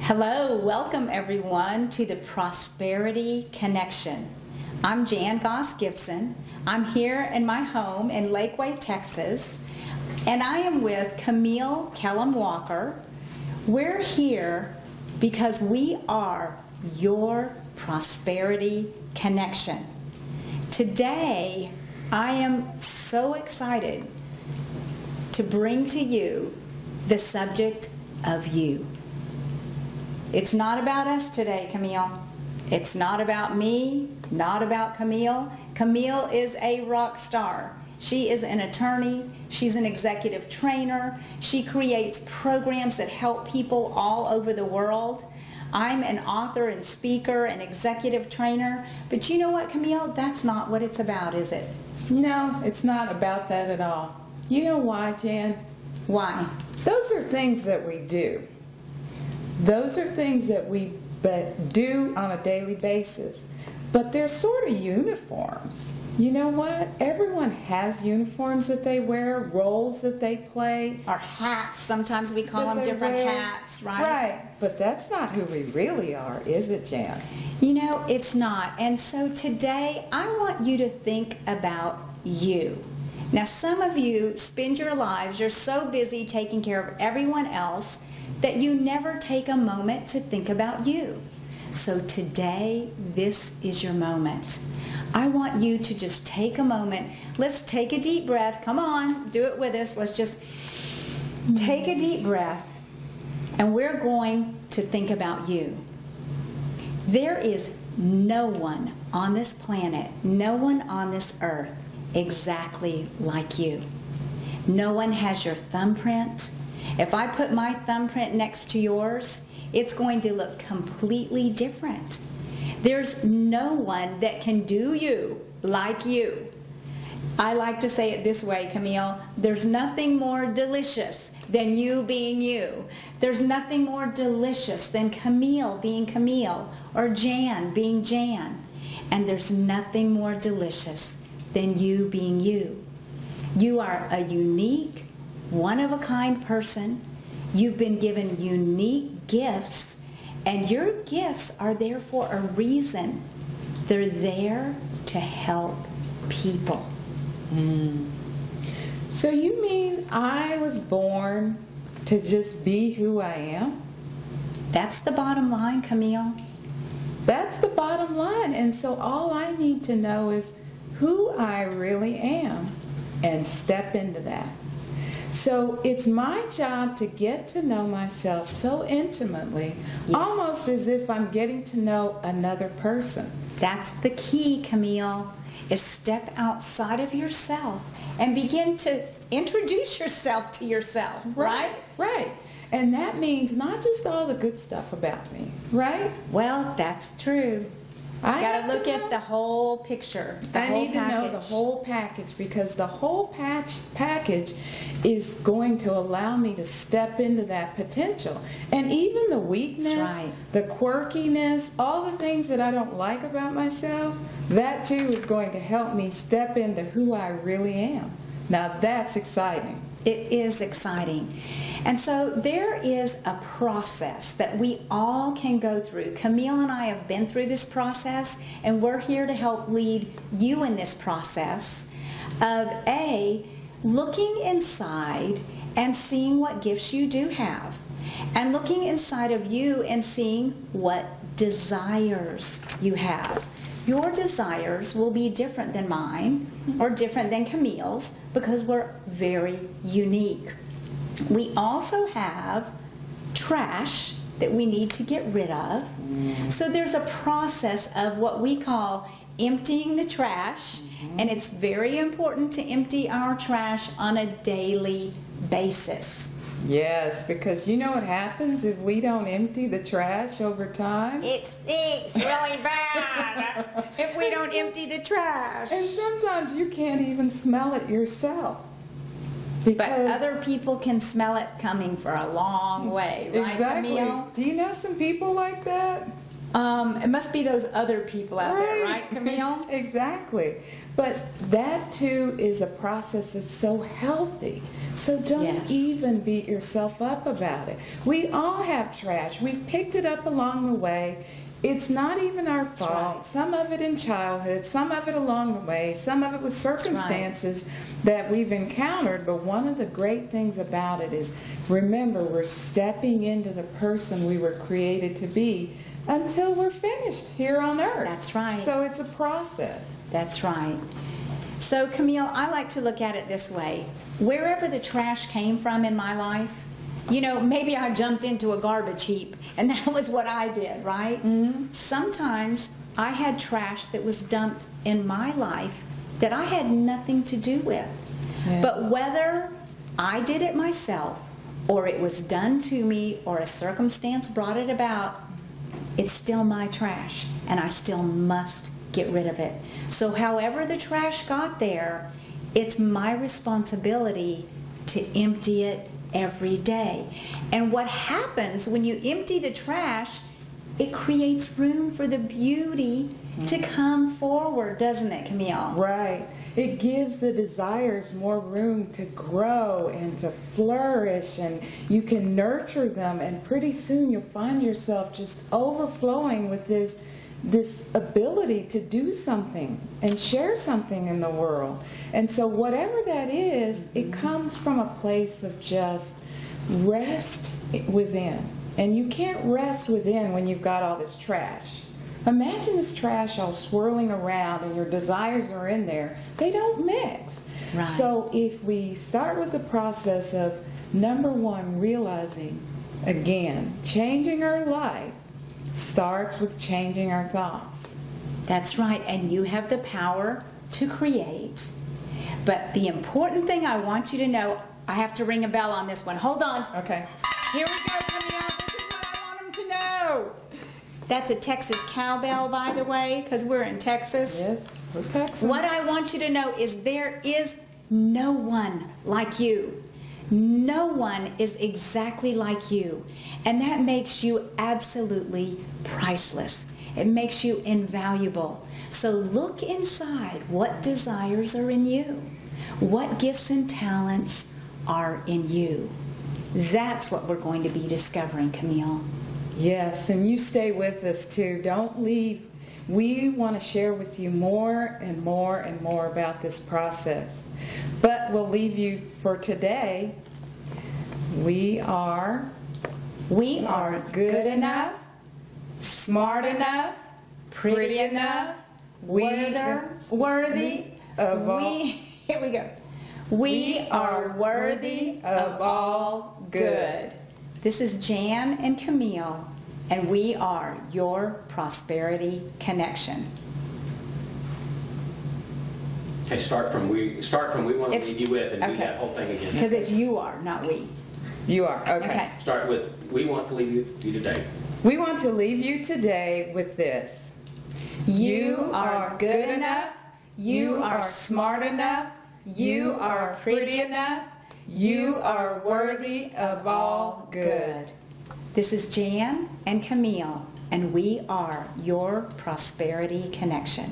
Hello, welcome everyone to the Prosperity Connection. I'm Jan Goss-Gibson. I'm here in my home in Lakeway, Texas, and I am with Camille Walker. We're here because we are your Prosperity Connection. Today, I am so excited to bring to you the subject of you. It's not about us today, Camille. It's not about me, not about Camille. Camille is a rock star. She is an attorney. She's an executive trainer. She creates programs that help people all over the world. I'm an author and speaker and executive trainer. But you know what, Camille? That's not what it's about, is it? No, it's not about that at all. You know why, Jan? Why? Those are things that we do. Those are things that we do on a daily basis. But they're sort of uniforms. You know what? Everyone has uniforms that they wear, roles that they play. Or hats. Sometimes we call them different hats, right? Right. But that's not who we really are, is it, Jan? You know, it's not. And so today, I want you to think about you. Now, some of you spend your lives, you're so busy taking care of everyone else that you never take a moment to think about you. So today, this is your moment. I want you to just take a moment. Let's take a deep breath. Come on, do it with us. Let's just take a deep breath, and we're going to think about you. There is no one on this planet, no one on this earth exactly like you. No one has your thumbprint. If I put my thumbprint next to yours, it's going to look completely different. There's no one that can do you like you. I like to say it this way, Camille. There's nothing more delicious than you being you. There's nothing more delicious than Camille being Camille or Jan being Jan. And there's nothing more delicious than you being you. You are a unique, one-of-a-kind person. You've been given unique gifts, and your gifts are there for a reason. They're there to help people. So you mean I was born to just be who I am? That's the bottom line, Camille. That's the bottom line. And so all I need to know is who I really am and step into that. So it's my job to get to know myself so intimately, almost as if I'm getting to know another person. That's the key, Camille, is step outside of yourself and begin to introduce yourself to yourself, right? Right. And that means not just all the good stuff about me, right? Well, that's true. I got to look at the whole picture. I need to know the whole package, because the whole package is going to allow me to step into that potential. And even the weakness, the quirkiness, all the things that I don't like about myself, that too is going to help me step into who I really am. Now that's exciting. It is exciting. And so there is a process that we all can go through. Camille and I have been through this process, and we're here to help lead you in this process of looking inside and seeing what gifts you do have, and looking inside of you and seeing what desires you have. Your desires will be different than mine or different than Camille's, because we're very unique. We also have trash that we need to get rid of. So there's a process of what we call emptying the trash, and it's very important to empty our trash on a daily basis. Yes, because you know what happens if we don't empty the trash over time? It stinks really bad if we don't empty the trash. And sometimes you can't even smell it yourself. But other people can smell it coming for a long way, right, exactly. Camille? Do you know some people like that? It must be those other people out there, right, Camille? Exactly. But that too is a process that's so healthy. So don't even beat yourself up about it. We all have trash. We've picked it up along the way. It's not even our fault. Right. Some of it in childhood, some of it along the way, some of it with circumstances that we've encountered. But one of the great things about it is, remember, we're stepping into the person we were created to be until we're finished here on earth. That's right. So it's a process. That's right. So Camille, I like to look at it this way. Wherever the trash came from in my life, you know, maybe I jumped into a garbage heap and that was what I did, right? Mm-hmm. Sometimes I had trash that was dumped in my life that I had nothing to do with. Yeah. But whether I did it myself or it was done to me or a circumstance brought it about, it's still my trash and I still must get rid of it. So however the trash got there, it's my responsibility to empty it every day. And what happens when you empty the trash, it creates room for the beauty to come forward, doesn't it, Camille? Right. It gives the desires more room to grow and to flourish, and you can nurture them, and pretty soon you'll find yourself just overflowing with this ability to do something and share something in the world. And so whatever that is, it comes from a place of just rest within. And you can't rest within when you've got all this trash. Imagine this trash all swirling around and your desires are in there. They don't mix. Right. So if we start with the process of, number one, realizing, again, changing our life starts with changing our thoughts. That's right, and you have the power to create. But the important thing I want you to know, I have to ring a bell on this one. Hold on. Okay. Here we go, Camille. This is what I want them to know. That's a Texas cowbell, by the way, because we're in Texas. Yes, we're Texas. What I want you to know is there is no one like you. No one is exactly like you. And that makes you absolutely priceless. It makes you invaluable. So look inside. What desires are in you? What gifts and talents are in you? That's what we're going to be discovering, Camille. Yes, and you stay with us too. Don't leave. We want to share with you more and more and more about this process. But we'll leave you for today. We are good enough, smart enough, pretty enough, worthy of all. Here we go. We are worthy of all good. This is Jan and Camille, and we are your Prosperity Connection. Okay, start from we want to leave you with, and do that whole thing again. Because it's you are, not we. You are, okay. Start with, we want to leave you today. We want to leave you today with this. You are good enough, you are smart enough, you are pretty enough, you are worthy of all good. This is Jan and Camille, and we are your Prosperity Connection.